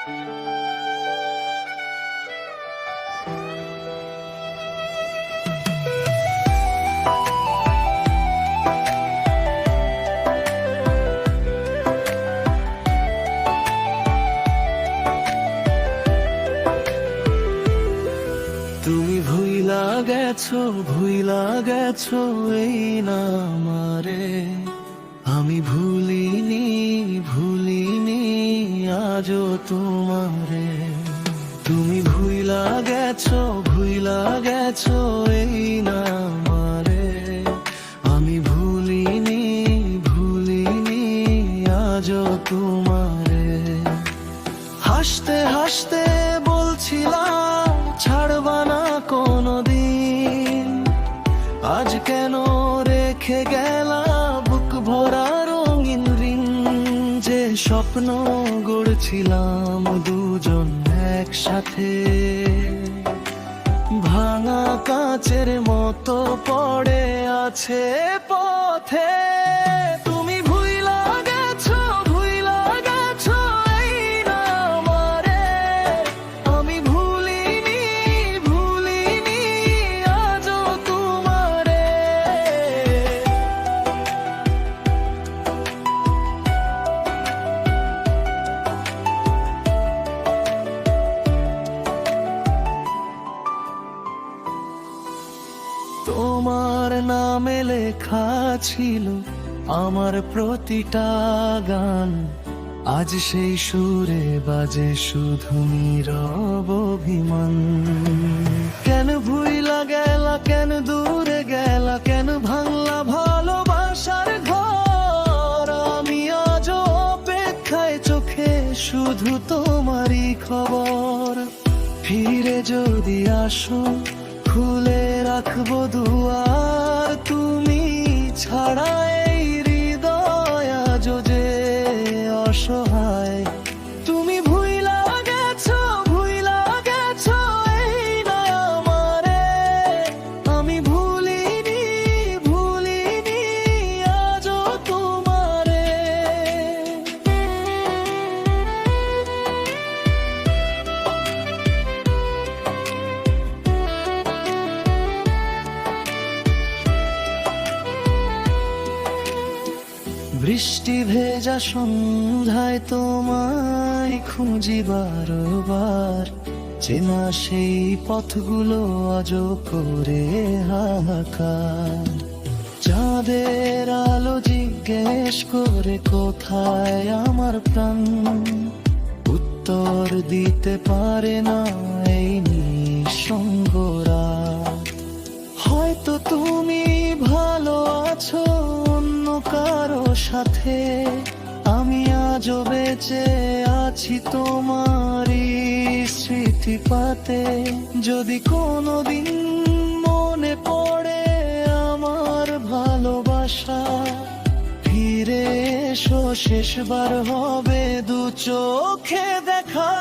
তুমি ভুইলা গেছো এই না আমারে, আমি ভুলিনি আজও তোমারে। তুমি ভুইলা গেছো এই না আমারে, আমি ভুলিনি আজও তোমারে। হাসতে হাসতে বলছিলাম ছাড়বা না কোনদিন, আজ কেন রেখে গেলা বুক ভরা রঙিন ঋণ। যে স্বপ্ন গড়ছিলাম দুজন একসাথে, ভাঙা কাচের মতো পড়ে আছে পথে। তুমি ভুইলা গেছো এই না আমারে, আমি ভুলিনি আজও তোমারে। তোমার নামে লেখা ছিল আমার প্রতিটা গান, আজ সেই সুরে বাজে শুধু নীরব অভিমান। কেন ভুইলা গেলা, কেন দূরে গেলা, কেন ভাঙলা ভালোবাসার ঘর। আমি আজ অপেক্ষায় চোখে শুধু তোমারই খবর। ফিরে যদি আসো খুলে রাখবো দুয়ার, তুমি ছাড়া এই হৃদয় আজ যে অসহায়। তুমি ভুইলা গেছো এই না আমারে, আমি ভুলিনি আজও তোমারে। বৃষ্টি ভেজা সন্ধ্যায় তোমায় খুঁজি বারবার, চেনা সেই পথগুলো আজও করে হাহাকার। চাঁদের আলো জিজ্ঞেস করে কোথায় আমার প্রাণ, উত্তর দিতে পারে না এই নিঃসঙ্গরা। হয়তো তুমি ভালো আছো অন্য কারো সাথে, আমি আজও বেঁচে আছি তোমারই স্মৃতি পাতে। যদি কোনোদিন মনে পড়ে আমার ভালোবাসা, ফিরে এসো শেষবার হবে দু চোখে দেখা।